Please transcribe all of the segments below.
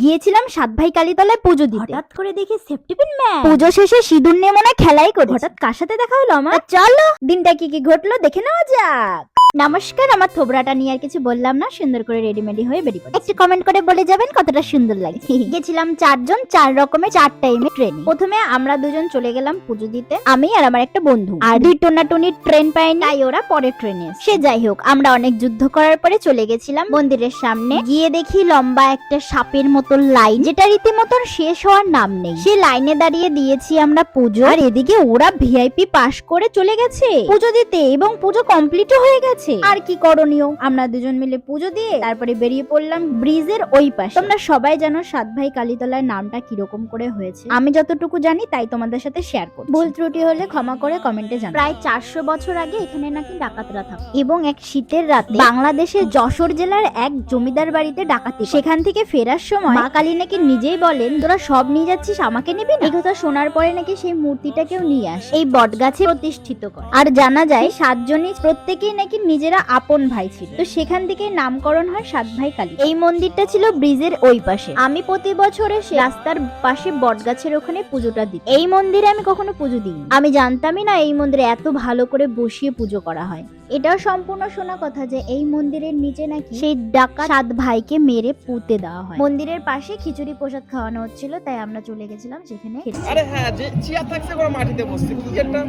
গিয়েছিলাম সাত ভাই কালীতলায় পুজো দিতে। হঠাৎ করে দেখি সেফটি পিন ম্যান। পুজো শেষে সিঁদুর নিয়ে মনে হয় খেলাই করে। হঠাৎ কার সাথে দেখা হলো আমার? চলো দিনটা কি কি ঘটলো দেখে নেওয়া যাক। নমস্কার, আমার থোবরাটা নিয়ে আর কিছু বললাম না, সুন্দর করে রেডিমেডি হয়ে বেরিয়ে পড়েছি। একটু কমেন্ট করে বলে যাবেন কতটা সুন্দর লাগছে। গেছিলাম চারজন, 4 রকমের 4 টাইমে ট্রেনে। প্রথমে আমরা দুজন চলে গেলাম পুজো দিতে, আমি আর আমার একটা বন্ধু। আর 2 টোনাটুনির ট্রেন পাইনি, তাই ওরা পরের ট্রেনে। সে যাই হোক, আমরা অনেক যুদ্ধ করার পরে চলে গেছিলাম মন্দিরের সামনে। গিয়ে দেখি লম্বা একটা সাপের মতো লাইন, যেটা রীতিমতো শেষ হওয়ার নাম নেই। সে লাইনে দাঁড়িয়ে দিয়েছি আমরা পুজো, আর এদিকে ওরা ভিআইপি পাস করে চলে গেছে পুজো দিতে, এবং পুজো কমপ্লিটও হয়ে গেছে। আর কি করণীয়, আমরা দুজন মিলে পুজো দিয়ে তারপরে বেরিয়ে পড়লাম ব্রিজের ওই পাশে। তোমরা সবাই জানো সাত ভাই কালীতলার নামটা কিরকম করে হয়েছে, আমি যতটুকু জানি তাই তোমাদের সাথে শেয়ার করছি। ভুল ত্রুটি হলে ক্ষমা করে কমেন্টে জানাও। প্রায় 400 বছর আগে এখানে নাকি ডাকাতরা থাকতো, এবং এক শীতের রাতে বাংলাদেশের যশোর জেলার এক জমিদার বাড়িতে ডাকাতি। সেখান থেকে ফেরার সময় মা কালী নাকি নিজেই বলেন, তোরা সব নিয়ে যাচ্ছিস, আমাকে নিবি না? এই কথা শোনার পরে নাকি সেই মূর্তিটাকেও নিয়ে আসে এই বটগাছে প্রতিষ্ঠিত করে। আর জানা যায় 7 জনই প্রত্যেকেই নাকি নিজেরা আপন ভাই ছিল। তো সেখান থেকে নামকরণ হয় সাত ভাই কালী। এই মন্দিরটা ছিল ব্রিজের ওই পাশে। আমি প্রতি বছর এসে রাস্তার পাশে বটগাছের ওখানে পুজোটা দিই। এই মন্দিরে আমি কখনো পুজো দিই, আমি জানতামই না এই মন্দিরে এত ভালো করে বসিয়ে পুজো করা হয়। এটাও সম্পূর্ণ শোনা কথা যে এই মন্দিরের নিচে নাকি সেই ডাকাত 7 ভাইকে মেরে পুঁতে দেওয়া হয়। মন্দিরের পাশে খিচুড়ি প্রসাদ খাওয়ানো হচ্ছিল, তাই আমরা চলে গেছিলাম সেখানে খেতে। আরে হ্যাঁ, যে চেয়ার থাকছে করে মাটিতে বসছে কি একটা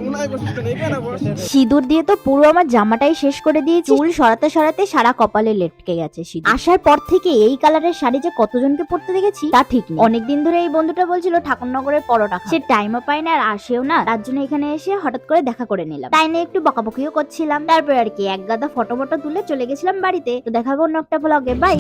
উনাই বসছে না, এখানে বস। সিঁদুর দিয়ে তো পুরো আমার জামাটাই শেষ করে দিয়েছি। চুল সরাতে সরাতে সারা কপালে লেটকে গেছে সিঁদুর। আসার পর থেকে এই কালারের শাড়ি যে কতজনকে পরতে দেখেছি তা ঠিক নেই। অনেকদিন ধরে এই বন্ধুটা বলছিল ঠাকুরনগরের পরোটা খাবে। সে টাইমও পায় না আর আসেও না, তার জন্য এখানে এসে হঠাৎ করে দেখা করে নিলাম। তাই নিয়ে একটু বকাবকিও করছিলাম। তারপর আর কি এক গাদা ফটো তুলে চলে গেছিলাম বাড়িতে। তো দেখাবো অন্য একটা ব্লগে। বাই।